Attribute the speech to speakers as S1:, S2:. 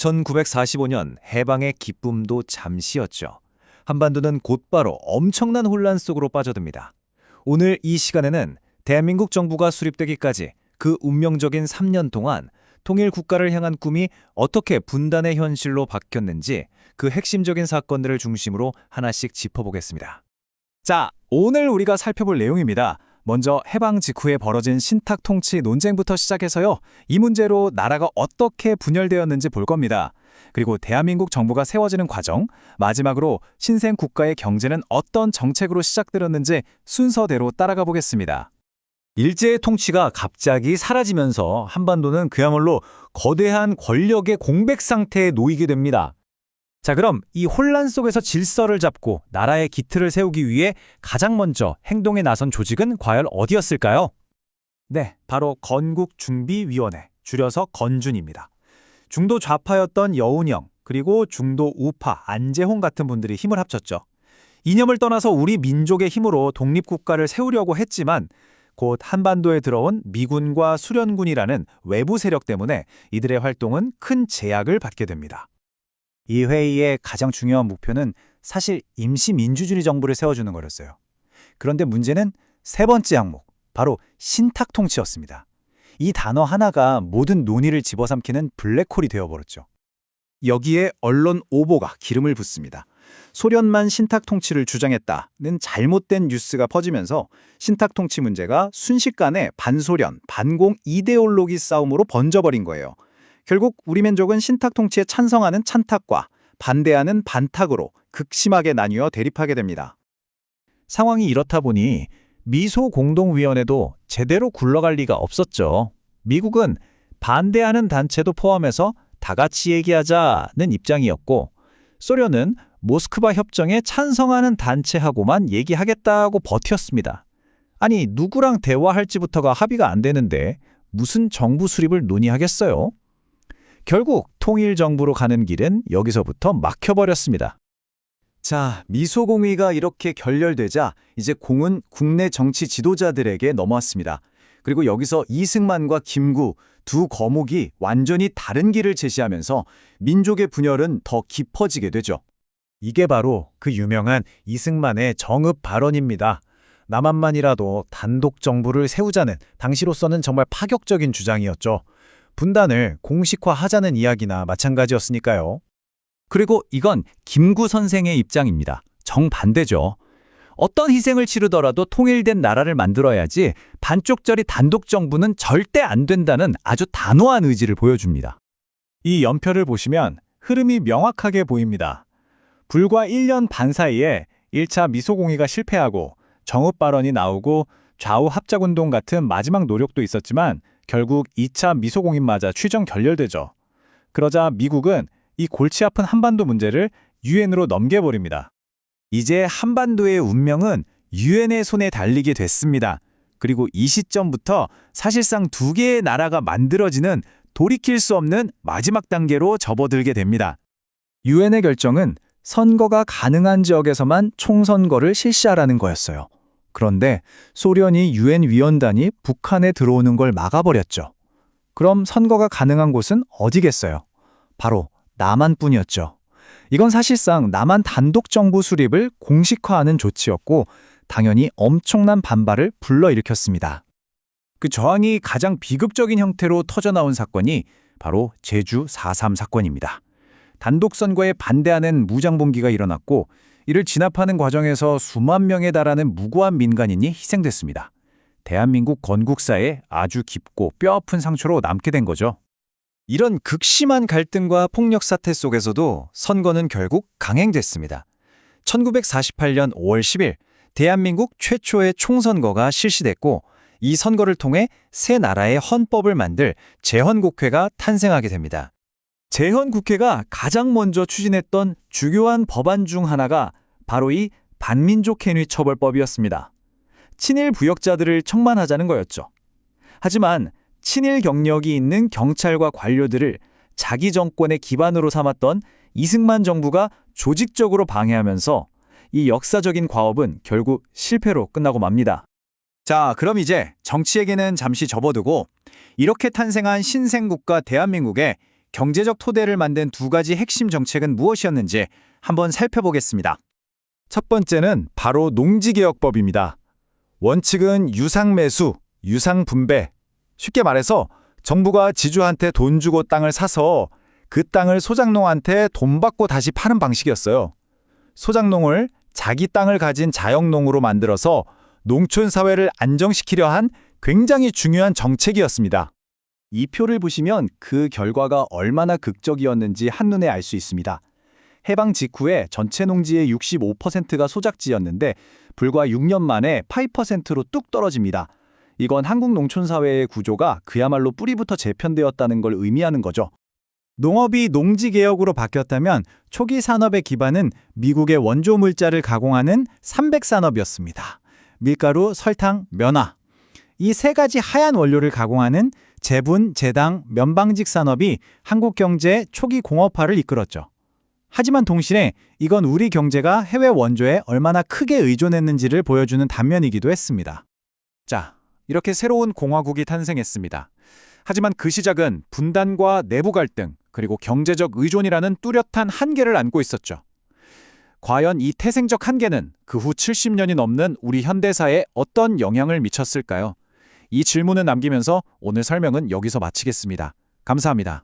S1: 1945년 해방의 기쁨도 잠시였죠. 한반도는 곧바로 엄청난 혼란 속으로 빠져듭니다. 오늘 이 시간에는 대한민국 정부가 수립되기까지 그 운명적인 3년 동안 통일 국가를 향한 꿈이 어떻게 분단의 현실로 바뀌었는지 그 핵심적인 사건들을 중심으로 하나씩 짚어보겠습니다.
S2: 자, 오늘 우리가 살펴볼 내용입니다. 먼저 해방 직후에 벌어진 신탁 통치 논쟁부터 시작해서요. 이 문제로 나라가 어떻게 분열되었는지 볼 겁니다. 그리고 대한민국 정부가 세워지는 과정, 마지막으로 신생 국가의 경제는 어떤 정책으로 시작되었는지 순서대로 따라가 보겠습니다.
S1: 일제의 통치가 갑자기 사라지면서 한반도는 그야말로 거대한 권력의 공백 상태에 놓이게 됩니다. 자, 그럼 이 혼란 속에서 질서를 잡고 나라의 기틀을 세우기 위해 가장 먼저 행동에 나선 조직은 과연 어디였을까요? 네, 바로 건국준비위원회, 줄여서 건준입니다. 중도 좌파였던 여운형, 그리고 중도 우파 안재홍 같은 분들이 힘을 합쳤죠. 이념을 떠나서 우리 민족의 힘으로 독립국가를 세우려고 했지만 곧 한반도에 들어온 미군과 수련군이라는 외부 세력 때문에 이들의 활동은 큰 제약을 받게 됩니다. 이 회의의 가장 중요한 목표는 사실 임시민주주의 정부를 세워주는 거였어요. 그런데 문제는 세 번째 항목, 바로 신탁통치였습니다. 이 단어 하나가 모든 논의를 집어삼키는 블랙홀이 되어버렸죠. 여기에 언론 오보가 기름을 붓습니다. 소련만 신탁통치를 주장했다는 잘못된 뉴스가 퍼지면서 신탁통치 문제가 순식간에 반소련, 반공 이데올로기 싸움으로 번져버린 거예요. 결국 우리 민족은 신탁통치에 찬성하는 찬탁과 반대하는 반탁으로 극심하게 나뉘어 대립하게 됩니다. 상황이 이렇다 보니 미소공동위원회도 제대로 굴러갈 리가 없었죠. 미국은 반대하는 단체도 포함해서 다 같이 얘기하자는 입장이었고, 소련은 모스크바 협정에 찬성하는 단체하고만 얘기하겠다고 버텼습니다. 아니, 누구랑 대화할지부터가 합의가 안 되는데 무슨 정부 수립을 논의하겠어요? 결국 통일정부로 가는 길은 여기서부터 막혀버렸습니다. 자, 미소공의가 이렇게 결렬되자 이제 공은 국내 정치 지도자들에게 넘어왔습니다. 그리고 여기서 이승만과 김구 두 거목이 완전히 다른 길을 제시하면서 민족의 분열은 더 깊어지게 되죠. 이게 바로 그 유명한 이승만의 정읍 발언입니다. 남한만이라도 단독 정부를 세우자는 당시로서는 정말 파격적인 주장이었죠. 분단을 공식화하자는 이야기나 마찬가지였으니까요. 그리고 이건 김구 선생의 입장입니다. 정반대죠. 어떤 희생을 치르더라도 통일된 나라를 만들어야지 반쪽짜리 단독 정부는 절대 안 된다는 아주 단호한 의지를 보여줍니다. 이 연표를 보시면 흐름이 명확하게 보입니다. 불과 1년 반 사이에 1차 미소공의가 실패하고 정읍 발언이 나오고 좌우 합작운동 같은 마지막 노력도 있었지만 결국 2차 미소공의마저 취정 결렬되죠. 그러자 미국은 이 골치 아픈 한반도 문제를 유엔으로 넘겨버립니다. 이제 한반도의 운명은 유엔의 손에 달리게 됐습니다. 그리고 이 시점부터 사실상 두 개의 나라가 만들어지는 돌이킬 수 없는 마지막 단계로 접어들게 됩니다. 유엔의 결정은 선거가 가능한 지역에서만 총선거를 실시하라는 거였어요. 그런데 소련이 유엔 위원단이 북한에 들어오는 걸 막아버렸죠. 그럼 선거가 가능한 곳은 어디겠어요? 바로 남한뿐이었죠. 이건 사실상 남한 단독 정부 수립을 공식화하는 조치였고 당연히 엄청난 반발을 불러일으켰습니다. 그 저항이 가장 비극적인 형태로 터져나온 사건이 바로 제주 4.3 사건입니다. 단독 선거에 반대하는 무장봉기가 일어났고 이를 진압하는 과정에서 수만 명에 달하는 무고한 민간인이 희생됐습니다. 대한민국 건국사에 아주 깊고 뼈아픈 상처로 남게 된 거죠. 이런 극심한 갈등과 폭력 사태 속에서도 선거는 결국 강행됐습니다. 1948년 5월 10일 대한민국 최초의 총선거가 실시됐고 이 선거를 통해 새 나라의 헌법을 만들 제헌국회가 탄생하게 됩니다. 제헌국회가 가장 먼저 추진했던 주요한 법안 중 하나가 바로 이 반민족 행위 처벌법이었습니다. 친일 부역자들을 청만하자는 거였죠. 하지만 친일 경력이 있는 경찰과 관료들을 자기 정권의 기반으로 삼았던 이승만 정부가 조직적으로 방해하면서 이 역사적인 과업은 결국 실패로 끝나고 맙니다. 자, 그럼 이제 정치 얘기는 잠시 접어두고 이렇게 탄생한 신생국가 대한민국에 경제적 토대를 만든 두 가지 핵심 정책은 무엇이었는지 한번 살펴보겠습니다. 첫 번째는 바로 농지개혁법입니다. 원칙은 유상매수, 유상분배. 쉽게 말해서 정부가 지주한테 돈 주고 땅을 사서 그 땅을 소작농한테 돈 받고 다시 파는 방식이었어요. 소작농을 자기 땅을 가진 자영농으로 만들어서 농촌 사회를 안정시키려 한 굉장히 중요한 정책이었습니다.
S3: 이 표를 보시면 그 결과가 얼마나 극적이었는지 한눈에 알 수 있습니다. 해방 직후에 전체 농지의 65%가 소작지였는데 불과 6년 만에 8%로 뚝 떨어집니다. 이건 한국 농촌 사회의 구조가 그야말로 뿌리부터 재편되었다는 걸 의미하는 거죠.
S1: 농업이 농지개혁으로 바뀌었다면 초기 산업의 기반은 미국의 원조 물자를 가공하는 삼백산업이었습니다. 밀가루, 설탕, 면화. 이 세 가지 하얀 원료를 가공하는 제분, 제당, 면방직 산업이 한국 경제의 초기 공업화를 이끌었죠. 하지만 동시에 이건 우리 경제가 해외 원조에 얼마나 크게 의존했는지를 보여주는 단면이기도 했습니다.
S2: 자, 이렇게 새로운 공화국이 탄생했습니다. 하지만 그 시작은 분단과 내부 갈등, 그리고 경제적 의존이라는 뚜렷한 한계를 안고 있었죠. 과연 이 태생적 한계는 그 후 70년이 넘는 우리 현대사에 어떤 영향을 미쳤을까요? 이 질문을 남기면서 오늘 설명은 여기서 마치겠습니다. 감사합니다.